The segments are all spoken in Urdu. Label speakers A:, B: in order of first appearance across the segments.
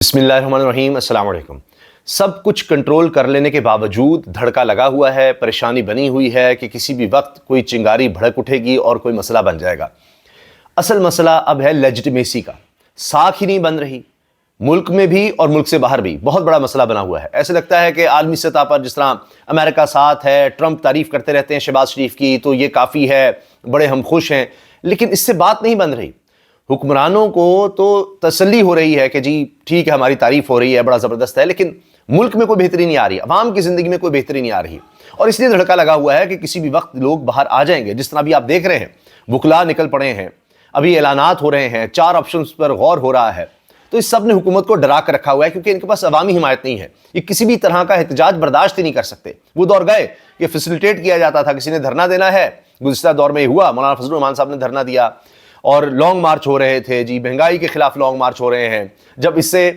A: بسم اللہ الرحمن الرحیم، السلام علیکم۔ سب کچھ کنٹرول کر لینے کے باوجود دھڑکا لگا ہوا ہے، پریشانی بنی ہوئی ہے کہ کسی بھی وقت کوئی چنگاری بھڑک اٹھے گی اور کوئی مسئلہ بن جائے گا۔ اصل مسئلہ اب ہے لیجٹمیسی کا، ساکھ ہی نہیں بن رہی، ملک میں بھی اور ملک سے باہر بھی بہت بڑا مسئلہ بنا ہوا ہے۔ ایسے لگتا ہے کہ عالمی سطح پر جس طرح امریکہ ساتھ ہے، ٹرمپ تعریف کرتے رہتے ہیں شہباز شریف کی، تو یہ کافی ہے، بڑے ہم خوش ہیں، لیکن اس سے بات نہیں بن رہی۔ حکمرانوں کو تو تسلی ہو رہی ہے کہ جی ٹھیک ہے، ہماری تعریف ہو رہی ہے، بڑا زبردست ہے، لیکن ملک میں کوئی بہتری نہیں آ رہی، عوام کی زندگی میں کوئی بہتری نہیں آ رہی، اور اس لیے دھڑکا لگا ہوا ہے کہ کسی بھی وقت لوگ باہر آ جائیں گے۔ جس طرح ابھی آپ دیکھ رہے ہیں وکلاء نکل پڑے ہیں، ابھی اعلانات ہو رہے ہیں، 4 آپشنز پر غور ہو رہا ہے، تو اس سب نے حکومت کو ڈرا کر رکھا ہوا ہے، کیونکہ ان کے پاس عوامی حمایت نہیں ہے، یہ کسی بھی طرح کا احتجاج برداشت ہی نہیں کر سکتے۔ وہ دور گئے کہ فیسیلیٹیٹ کیا جاتا تھا، کسی نے دھرنا دینا ہے، گزشتہ دور میں یہ ہوا، مولانا فضل الرحمان صاحب نے دھرنا دیا اور لانگ مارچ ہو رہے تھے، جی مہنگائی کے خلاف لانگ مارچ ہو رہے ہیں، جب اس سے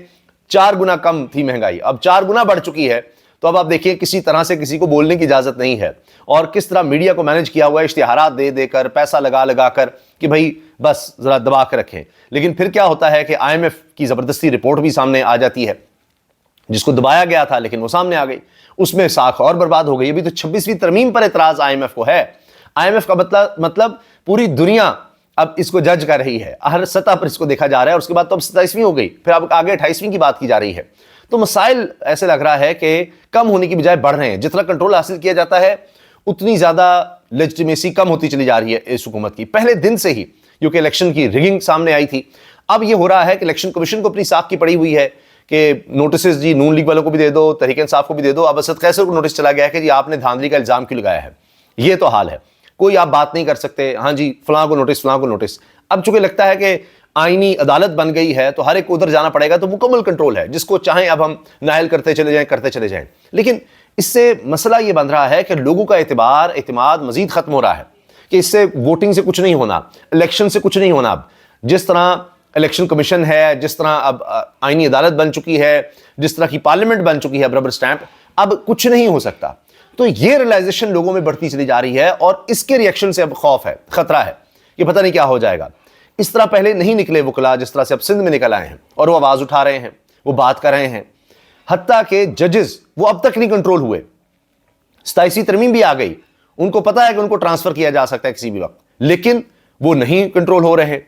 A: 4 گنا کم تھی مہنگائی، اب 4 گنا بڑھ چکی ہے، تو اب آپ دیکھیں کسی طرح سے کسی کو بولنے کی اجازت نہیں ہے، اور کس طرح میڈیا کو مینج کیا ہوا ہے، اشتہارات دے دے کر، پیسہ لگا لگا کر کہ بھائی بس ذرا دبا کے رکھیں۔ لیکن پھر کیا ہوتا ہے کہ IMF کی زبردستی رپورٹ بھی سامنے آ جاتی ہے، جس کو دبایا گیا تھا لیکن وہ سامنے آ گئی، اس میں ساکھ اور برباد ہو گئی۔ ابھی تو 26ویں ترمیم پر اعتراض IMF کو ہے۔ IMF کا مطلب پوری دنیا اب اس کو جج کر رہی ہے، ہر سطح پر اس کو دیکھا جا رہا ہے، اور اس کے بعد تو اب 27ویں ہو گئی، پھر اب آگے 28ویں کی بات کی جا رہی ہے۔ تو مسائل ایسے لگ رہا ہے کہ کم ہونے کی بجائے بڑھ رہے ہیں، جتنا کنٹرول حاصل کیا جاتا ہے اتنی زیادہ لیجٹمیسی کم ہوتی چلی جا رہی ہے اس حکومت کی۔ پہلے دن سے ہی کیونکہ الیکشن کی ریگنگ سامنے آئی تھی، اب یہ ہو رہا ہے کہ الیکشن کمیشن کو اپنی ساکھ کی پڑی ہوئی ہے کہ نوٹسز جی نون لیگ والوں کو بھی دے دو، تحریک انصاف کو بھی دے دو، اب اسد قیصر کو نوٹس چلا گیا ہے کہ جی آپ نے دھاندلی کا الزام کیوں لگایا ہے۔ یہ تو حال ہے، کوئی آپ بات نہیں کر سکتے، ہاں جی فلاں کو نوٹس، فلاں کو نوٹس۔ اب چونکہ لگتا ہے کہ آئینی عدالت بن گئی ہے تو ہر ایک کو ادھر جانا پڑے گا، تو مکمل کنٹرول ہے، جس کو چاہیں اب ہم نائل کرتے چلے جائیں۔ لیکن اس سے مسئلہ یہ بن رہا ہے کہ لوگوں کا اعتماد مزید ختم ہو رہا ہے، کہ اس سے ووٹنگ سے کچھ نہیں ہونا، الیکشن سے کچھ نہیں ہونا۔ اب جس طرح الیکشن کمیشن ہے، جس طرح اب آئینی عدالت بن چکی ہے، جس طرح کی پارلیمنٹ بن چکی ہے ربر سٹیمپ، اب کچھ نہیں ہو سکتا۔ تو یہ ریلائزیشن لوگوں میں بڑھتی چلی جا رہی ہے، اور اس کے ریئیکشن سے اب خوف ہے، خطرہ ہے کہ پتہ نہیں کیا ہو جائے گا۔ اس طرح پہلے نہیں نکلے وکلاء جس طرح سے اب سندھ میں نکل آئے ہیں، اور وہ آواز اٹھا رہے ہیں، وہ بات کر رہے ہیں، حتیٰ کہ ججز وہ اب تک نہیں کنٹرول ہوئے۔ 27ویں ترمیم بھی آ گئی، ان کو پتا ہے کہ ان کو ٹرانسفر کیا جا سکتا ہے کسی بھی وقت، لیکن وہ نہیں کنٹرول ہو رہے۔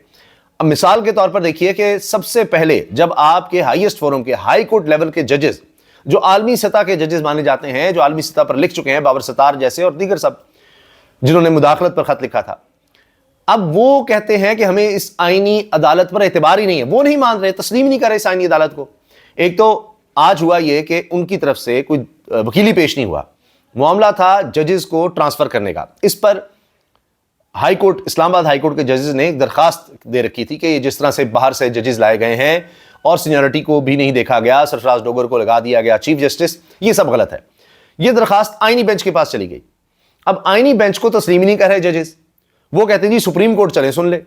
A: اب مثال کے طور پر دیکھیے کہ سب سے پہلے جب آپ کے ہائیسٹ فورم کے ہائی کورٹ لیول کے ججز، جو عالمی سطح کے ججز مانے جاتے ہیں، جو عالمی سطح پر لکھ چکے ہیں، بابر ستار جیسے اور دیگر سب جنہوں نے مداخلت پر خط لکھا تھا، اب وہ کہتے ہیں کہ ہمیں اس آئینی عدالت پر اعتبار ہی نہیں ہے، وہ نہیں مان رہے، تسلیم نہیں کر رہے اس آئینی عدالت کو۔ ایک تو آج ہوا یہ کہ ان کی طرف سے کوئی وکیلی پیش نہیں ہوا، معاملہ تھا ججز کو ٹرانسفر کرنے کا۔ اس پر ہائی کورٹ، اسلام آباد ہائی کورٹ کے ججز نے ایک درخواست دے رکھی تھی کہ یہ جس طرح سے باہر سے ججز لائے گئے ہیں اور سینیورٹی کو بھی نہیں دیکھا گیا، سرفراز ڈوگر کو لگا دیا گیا چیف جسٹس، یہ سب غلط ہے۔ یہ درخواست آئینی بینچ کے پاس چلی گئی۔ اب آئینی بینچ کو تسلیم ہی نہیں کر رہے ججز، وہ کہتے ہیں جی سپریم کورٹ چلے سن لے۔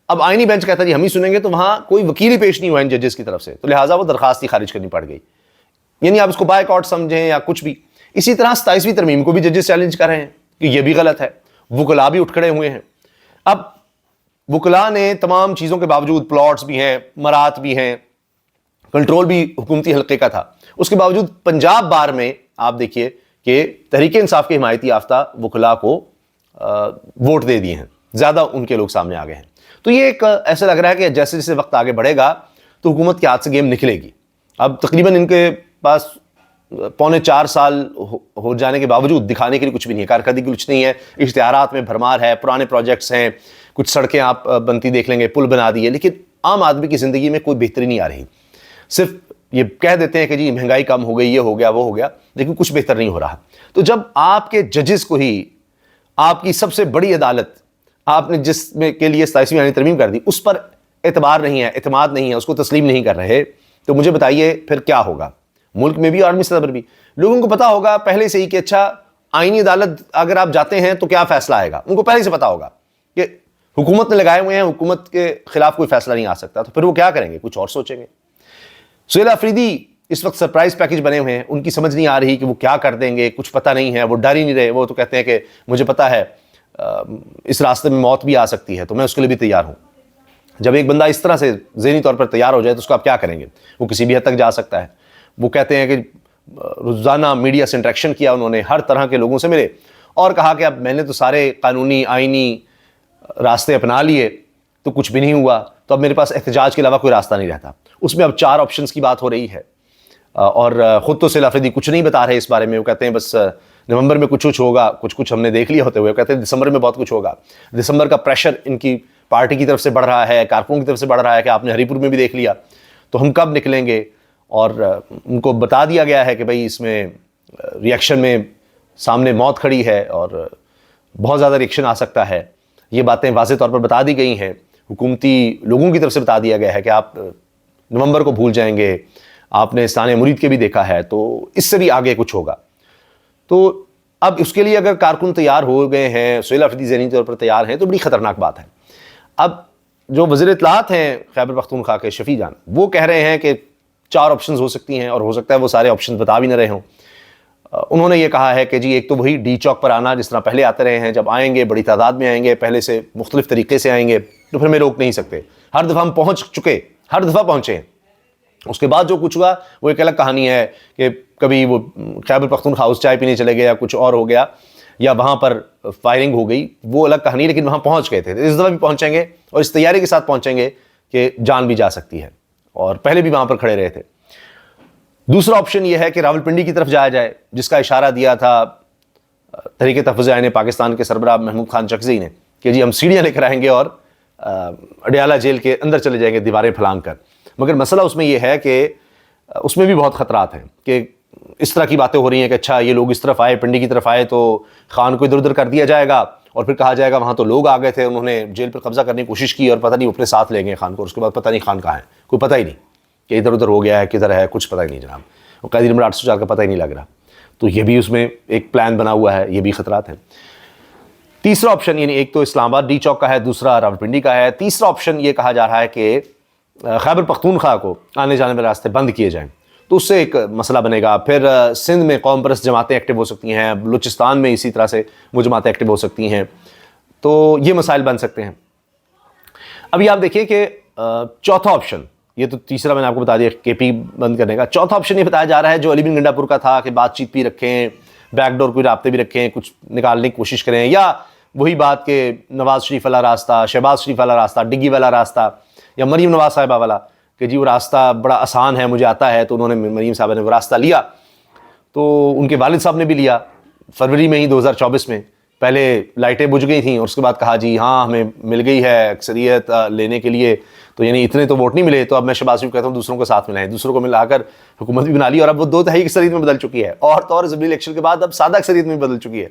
A: اب آئینی بینچ کہتا ہے جی ہم ہی سنیں گے، تو وہاں کوئی وکیل ہی پیش نہیں ہوا ان ججز کی طرف سے، تو لہٰذا وہ درخواست ہی خارج کرنی پڑ گئی۔ یعنی آپ اس کو بائی کاٹ سمجھیں یا کچھ بھی۔ اسی طرح 27ویں ترمیم کو بھی ججز چیلنج کر رہے ہیں کہ یہ بھی غلط ہے، وکلاء بھی اٹھ کھڑے ہوئے ہیں۔ اب وکلاء نے تمام چیزوں کے باوجود، پلاٹس بھی ہیں، مرات بھی ہیں، کنٹرول بھی حکومتی حلقے کا تھا، اس کے باوجود پنجاب بار میں آپ دیکھیے کہ تحریک انصاف کے حمایتی یافتہ وکلاء کو ووٹ دے دیے ہیں، زیادہ ان کے لوگ سامنے آ گئے ہیں۔ تو یہ ایک ایسا لگ رہا ہے کہ جیسے جیسے وقت آگے بڑھے گا تو حکومت کے ہاتھ سے گیم نکلے گی۔ اب تقریباً ان کے پاس 3.25 سال ہو جانے کے باوجود دکھانے کے لیے کچھ بھی نہیں ہے، کارکردگی کچھ نہیں ہے، اشتہارات میں بھرمار ہے، پرانے پروجیکٹس ہیں، کچھ سڑکیں آپ بنتی دیکھ لیں گے، پل بنا دیے، لیکن عام آدمی کی زندگی میں کوئی بہتری نہیں آ رہی۔ صرف یہ کہہ دیتے ہیں کہ جی مہنگائی کم ہو گئی، یہ ہو گیا، وہ ہو گیا، لیکن کچھ بہتر نہیں ہو رہا۔ تو جب آپ کے ججز کو ہی آپ کی سب سے بڑی عدالت، آپ نے جس میں کے لیے 27ویں آئینی ترمیم کر دی، اس پر اعتبار نہیں ہے، اعتماد نہیں ہے، اس کو تسلیم نہیں کر رہے، تو مجھے بتائیے پھر کیا ہوگا ملک میں بھی اور عالمی سطح پر بھی۔ لوگوں کو پتا ہوگا پہلے سے ہی کہ اچھا آئینی عدالت اگر آپ جاتے ہیں تو کیا فیصلہ آئے گا، ان کو پہلے سے پتا ہوگا کہ حکومت نے لگائے ہوئے ہیں، حکومت کے خلاف کوئی فیصلہ نہیں آ سکتا، تو پھر وہ کیا کریں گے، کچھ اور سوچیں گے۔ سہیل آفریدی اس وقت سرپرائز پیکج بنے ہوئے ہیں، ان کی سمجھ نہیں آ رہی کہ وہ کیا کر دیں گے، کچھ پتہ نہیں ہے، وہ ڈر ہی نہیں رہے، وہ تو کہتے ہیں کہ مجھے پتا ہے اس راستے میں موت بھی آ سکتی ہے، تو میں اس کے لیے بھی تیار ہوں۔ جب ایک بندہ اس طرح سے ذہنی طور پر تیار ہو جائے تو اس کو آپ کیا کریں گے؟ وہ کسی بھی حد تک جا سکتا ہے. وہ کہتے ہیں کہ روزانہ میڈیا سے انٹریکشن کیا انہوں نے، ہر طرح کے لوگوں سے ملے اور کہا کہ اب میں نے تو سارے قانونی آئینی راستے اپنا لیے تو کچھ بھی نہیں ہوا، تو اب میرے پاس احتجاج کے علاوہ کوئی راستہ نہیں رہتا. اس میں اب 4 آپشنز کی بات ہو رہی ہے، اور خود تو سیل آفریدی کچھ نہیں بتا رہے اس بارے میں. وہ کہتے ہیں بس نومبر میں کچھ ہوگا، کچھ ہم نے دیکھ لیا ہوتے ہوئے. وہ کہتے ہیں دسمبر میں بہت کچھ ہوگا. دسمبر کا پریشر ان کی پارٹی کی طرف سے بڑھ رہا ہے، کارکنوں کی طرف سے بڑھ رہا ہے کہ آپ نے ہری پور میں بھی دیکھ لیا، تو ہم کب نکلیں گے. اور ان کو بتا دیا گیا ہے کہ بھئی اس میں ریئیکشن میں سامنے موت کھڑی ہے اور بہت زیادہ ریئیکشن آ سکتا ہے. یہ باتیں واضح طور پر بتا دی گئی ہیں، حکومتی لوگوں کی طرف سے بتا دیا گیا ہے کہ آپ نومبر کو بھول جائیں گے. آپ نے ثانیہ مرید کے بھی دیکھا ہے، تو اس سے بھی آگے کچھ ہوگا. تو اب اس کے لیے اگر کارکن تیار ہو گئے ہیں، سہیل آفریدی ذہنی طور پر تیار ہیں، تو بڑی خطرناک بات ہے. اب جو وزیر اطلاعات ہیں خیبر پختونخوا کے شفیع جان، وہ کہہ رہے ہیں کہ 4 آپشنز ہو سکتی ہیں، اور ہو سکتا ہے وہ سارے آپشنز بتا بھی نہ رہے ہوں. انہوں نے یہ کہا ہے کہ جی ایک تو وہی ڈی چوک پر آنا جس طرح پہلے آتے رہے ہیں، جب آئیں گے بڑی تعداد میں آئیں گے، پہلے سے مختلف طریقے سے آئیں گے تو پھر میں روک نہیں سکتے. ہر دفعہ ہم پہنچ چکے، ہر دفعہ پہنچے ہیں. اس کے بعد جو کچھ ہوا وہ ایک الگ کہانی ہے کہ کبھی وہ خیبر پختونخوا ہاؤس چائے پینے چلے گئے یا کچھ اور ہو گیا یا وہاں پر فائرنگ ہو گئی، وہ الگ کہانی. لیکن وہاں پہنچ گئے تھے، اس دفعہ بھی پہنچیں گے اور اس تیاری کے ساتھ پہنچیں گے کہ جان بھی جا سکتی ہے، اور پہلے بھی وہاں پر کھڑے رہے تھے. دوسرا آپشن یہ ہے کہ راولپنڈی کی طرف جایا جائے، جس کا اشارہ دیا تھا تحریک تحفظ عین پاکستان کے سربراہ محمود خان چکزئی نے کہ جی ہم سیڑھیاں لے کر آئیں گے اور اڈیالہ جیل کے اندر چلے جائیں گے دیواریں پھلانگ کر. مگر مسئلہ اس میں یہ ہے کہ اس میں بھی بہت خطرات ہیں کہ اس طرح کی باتیں ہو رہی ہیں کہ اچھا یہ لوگ اس طرف آئے، پنڈی کی طرف آئے تو خان کو ادھر ادھر کر دیا جائے گا، اور پھر کہا جائے گا وہاں تو لوگ آ گئے تھے، انہوں نے جیل پر قبضہ کرنے کی کوشش کی اور پتہ نہیں اپنے ساتھ لے گئے خان کو، اور اس کے بعد پتہ نہیں خان کہاں ہے، کوئی پتہ ہی نہیں کہ ادھر ادھر ہو گیا ہے، کدھر ہے، کچھ پتہ ہی نہیں جناب. وہ قیدی نمبر 804 کا پتہ ہی نہیں لگ رہا. تو یہ بھی اس میں ایک پلان بنا ہوا ہے، یہ بھی خطرات ہیں. تیسرا آپشن، یعنی ایک تو اسلام آباد ڈی چوک کا ہے، دوسرا راولپنڈی کا ہے. تیسرا آپشن یہ کہا جا رہا ہے کہ خیبر پختونخوا کو آنے جانے میں راستے بند کیے جائیں، تو اس سے ایک مسئلہ بنے گا. پھر سندھ میں قوم پرست جماعتیں ایکٹیو ہو سکتی ہیں، بلوچستان میں اسی طرح سے وہ جماعتیں ایکٹیو ہو سکتی ہیں، تو یہ مسائل بن سکتے ہیں. ابھی آپ دیکھیے کہ چوتھا آپشن، یہ تو تیسرا میں نے آپ کو بتا دیا کے پی بند کرنے کا. چوتھا آپشن یہ بتایا جا رہا ہے جو علی بن گنڈا پور کا تھا کہ بات چیت بھی رکھیں، بیک ڈور کوئی رابطے بھی رکھیں، کچھ نکالنے کی کوشش کریں، یا وہی بات کہ نواز شریف والا راستہ، شہباز شریف والا راستہ، ڈگی والا راستہ، یا مریم نواز صاحبہ والا کہ جی وہ راستہ بڑا آسان ہے، مجھے آتا ہے. تو انہوں نے، مریم صاحبہ نے وہ راستہ لیا، تو ان کے والد صاحب نے بھی لیا فروری میں ہی 2024 میں. پہلے لائٹیں بجھ گئی تھیں اور اس کے بعد کہا جی ہاں ہمیں مل گئی ہے اکثریت لینے کے لیے، تو یعنی اتنے تو ووٹ نہیں ملے، تو اب میں شہباز شریف کہتا ہوں دوسروں کو ساتھ ملائیں، دوسروں کو ملا کر حکومت بھی بنا لی، اور اب وہ 2/3 اکثریت میں بدل چکی ہے، اور تو اور اسمبلی الیکشن کے بعد اب سادہ اکثریت میں بدل چکی ہے.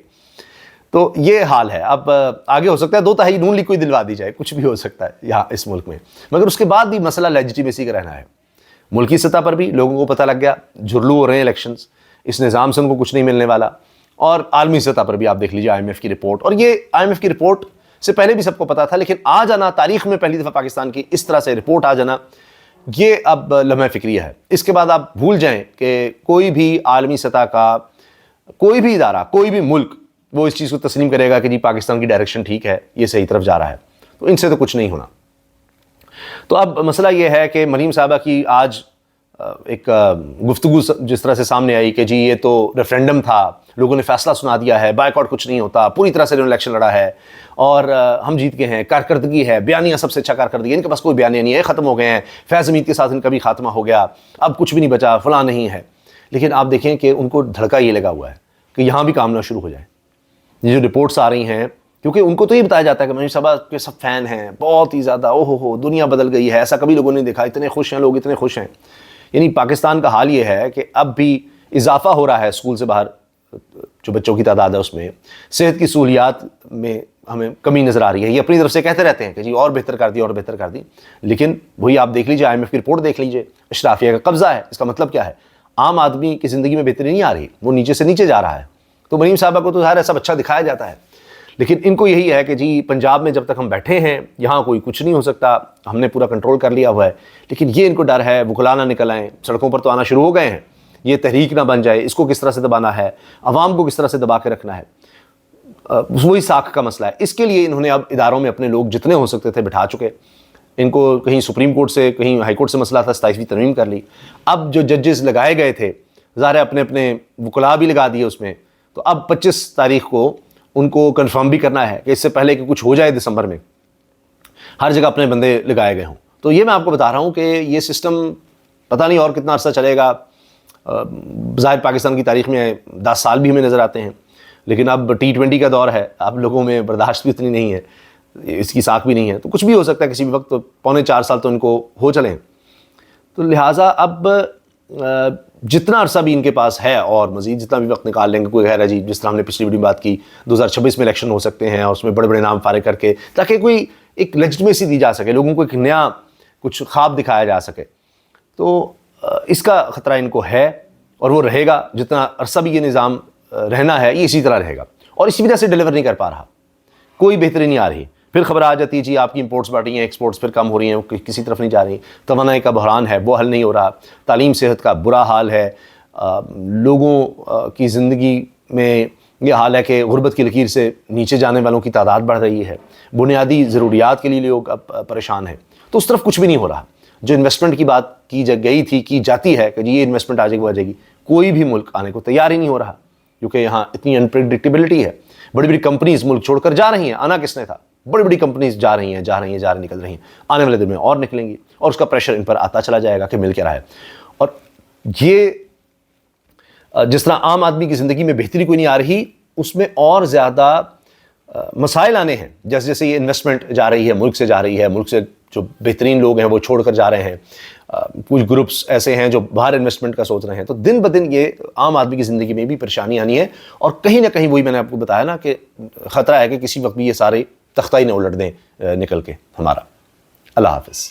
A: تو یہ حال ہے. اب آگے ہو سکتا ہے 2/3 نون لیگ کو ہی دلوا دی جائے، کچھ بھی ہو سکتا ہے یہاں اس ملک میں. مگر اس کے بعد بھی مسئلہ لیجیٹیمیسی کا رہنا ہے. ملکی سطح پر بھی لوگوں کو پتہ لگ گیا، جھرلو ہو رہے ہیں الیکشنز، اس نظام سے ان کو کچھ نہیں ملنے والا. اور عالمی سطح پر بھی آپ دیکھ لیجیے آئی ایم ایف کی رپورٹ، اور یہ آئی ایم ایف کی رپورٹ سے پہلے بھی سب کو پتا تھا، لیکن آ جانا تاریخ میں پہلی دفعہ پاکستان کی اس طرح سے رپورٹ آ جانا، یہ اب لمحہ فکریہ ہے. اس کے بعد آپ بھول جائیں کہ کوئی بھی عالمی سطح کا کوئی بھی ادارہ، کوئی بھی ملک وہ اس چیز کو تسلیم کرے گا کہ جی پاکستان کی ڈائریکشن ٹھیک ہے، یہ صحیح طرف جا رہا ہے. تو ان سے تو کچھ نہیں ہونا. تو اب مسئلہ یہ ہے کہ مریم صاحبہ کی آج ایک گفتگو جس طرح سے سامنے آئی کہ جی یہ تو ریفرینڈم تھا، لوگوں نے فیصلہ سنا دیا ہے، بائیکاٹ کچھ نہیں ہوتا، پوری طرح سے انہوں نے الیکشن لڑا ہے اور ہم جیت گئے ہیں، کارکردگی ہے، بیانیہ سب سے اچھا کارکردگی ہے، ان کے پاس کوئی بیانیہ نہیں ہے، ختم ہو گئے ہیں، فیض حمید کے ساتھ ان کا بھی خاتمہ ہو گیا، اب کچھ بھی نہیں بچا، فلاں نہیں ہے. لیکن آپ دیکھیں کہ ان کو دھڑکا یہ لگا ہوا ہے کہ یہاں بھی کام نہ شروع ہو جائے. یہ جو رپورٹس آ رہی ہیں، کیونکہ ان کو تو یہ بتایا جاتا ہے کہ مریم صاحبہ کے سب فین ہیں بہت ہی زیادہ، اوہ ہو دنیا بدل گئی ہے، ایسا کبھی لوگوں نے دیکھا، اتنے خوش ہیں لوگ، اتنے خوش ہیں. یعنی پاکستان کا حال یہ ہے کہ اب بھی اضافہ ہو رہا ہے اسکول سے باہر جو بچوں کی تعداد ہے، اس میں صحت کی سہولیات میں ہمیں کمی نظر آ رہی ہے. یہ اپنی طرف سے کہتے رہتے ہیں کہ جی اور بہتر کر دی اور بہتر کر دی، لیکن وہی آپ دیکھ لیجیے آئی ایم ایف کی رپورٹ دیکھ لیجیے، اشرافیہ کا قبضہ ہے. اس کا مطلب کیا ہے؟ عام آدمی کی زندگی میں بہتری نہیں آ رہی، وہ نیچے سے نیچے جا رہا ہے. تو مریم صاحبہ کو تو ظاہر سب اچھا دکھایا جاتا ہے، لیکن ان کو یہی ہے کہ جی پنجاب میں جب تک ہم بیٹھے ہیں یہاں کوئی کچھ نہیں ہو سکتا، ہم نے پورا کنٹرول کر لیا ہوا ہے. لیکن یہ ان کو ڈر ہے وکلاء نہ نکل آئیں، سڑکوں پر تو آنا شروع ہو گئے ہیں، یہ تحریک نہ بن جائے، اس کو کس طرح سے دبانا ہے، عوام کو کس طرح سے دبا کے رکھنا ہے. وہی ساکھ کا مسئلہ ہے. اس کے لیے انہوں نے اب اداروں میں اپنے لوگ جتنے ہو سکتے تھے بٹھا چکے. ان کو کہیں سپریم کورٹ سے کہیں ہائی کورٹ سے مسئلہ تھا, 27ویں ترمیم کر لی. اب جو ججز لگائے گئے تھے ظاہر اپنے اپنے وکلاء بھی لگا دیے اس میں, تو اب 25 تاریخ کو ان کو کنفرم بھی کرنا ہے کہ اس سے پہلے کہ کچھ ہو جائے دسمبر میں ہر جگہ اپنے بندے لگائے گئے ہوں. تو یہ میں آپ کو بتا رہا ہوں کہ یہ سسٹم پتہ نہیں اور کتنا عرصہ چلے گا. ظاہر پاکستان کی تاریخ میں 10 سال بھی ہمیں نظر آتے ہیں, لیکن اب T20 کا دور ہے, اب لوگوں میں برداشت بھی اتنی نہیں ہے, اس کی ساکھ بھی نہیں ہے, تو کچھ بھی ہو سکتا ہے کسی بھی وقت. 3.25 سال تو ان کو ہو چلیں, تو لہٰذا اب جتنا عرصہ بھی ان کے پاس ہے اور مزید جتنا بھی وقت نکال لیں گے, کوئی خیر ہے جی, جس طرح ہم نے پچھلی ویڈیو میں بات کی 2026 میں الیکشن ہو سکتے ہیں اور اس میں بڑے بڑے نام فارغ کر کے, تاکہ کوئی ایک لیجٹمیسی دی جا سکے, لوگوں کو ایک نیا کچھ خواب دکھایا جا سکے. تو اس کا خطرہ ان کو ہے اور وہ رہے گا. جتنا عرصہ بھی یہ نظام رہنا ہے یہ اسی طرح رہے گا, اور اسی وجہ سے ڈیلیور نہیں کر پا رہا, کوئی بہتری نہیں آ رہی. پھر خبر آ جاتی ہے جی آپ کی امپورٹس بڑھ رہی ہیں, ایکسپورٹس پھر کم ہو رہی ہیں, کسی طرف نہیں جا رہی. توانائی کا بحران ہے وہ حل نہیں ہو رہا, تعلیم صحت کا برا حال ہے, لوگوں کی زندگی میں یہ حال ہے کہ غربت کی لکیر سے نیچے جانے والوں کی تعداد بڑھ رہی ہے, بنیادی ضروریات کے لیے لوگ اب پریشان ہیں. تو اس طرف کچھ بھی نہیں ہو رہا. جو انویسٹمنٹ کی بات کی گئی تھی, کی جاتی ہے کہ جی یہ انویسٹمنٹ آ جائے گی وہ آ جائے گی, کوئی بھی ملک آنے کو تیار ہی نہیں ہو رہا, کیونکہ یہاں اتنی انپریڈکٹیبلٹی ہے. بڑی بڑی کمپنیز ملک چھوڑ کر جا رہی ہیں, آنا کس نے تھا, بڑی بڑی کمپنیز جا رہی ہیں نکل رہی ہیں, آنے والے دن میں اور نکلیں گی, اور اس کا پریشر ان پر آتا چلا جائے گا کہ مل کے رہا ہے. اور یہ جس طرح عام آدمی کی زندگی میں بہتری کوئی نہیں آ رہی, اس میں اور زیادہ مسائل آنے ہیں. جیسے جیسے یہ انویسٹمنٹ جا رہی ہے, ملک سے جا رہی ہے, ملک سے جو بہترین لوگ ہیں وہ چھوڑ کر جا رہے ہیں, کچھ گروپس ایسے ہیں جو باہر انویسٹمنٹ کا سوچ رہے ہیں, تو دن بدن یہ عام آدمی کی زندگی میں بھی پریشانی آنی ہے. اور کہیں نہ کہیں وہی میں نے آپ کو بتایا نا کہ خطرہ ہے کہ کسی وقت بھی یہ سارے تختہ ہی نہ الٹ دیں نکل کے ہمارا. اللہ حافظ.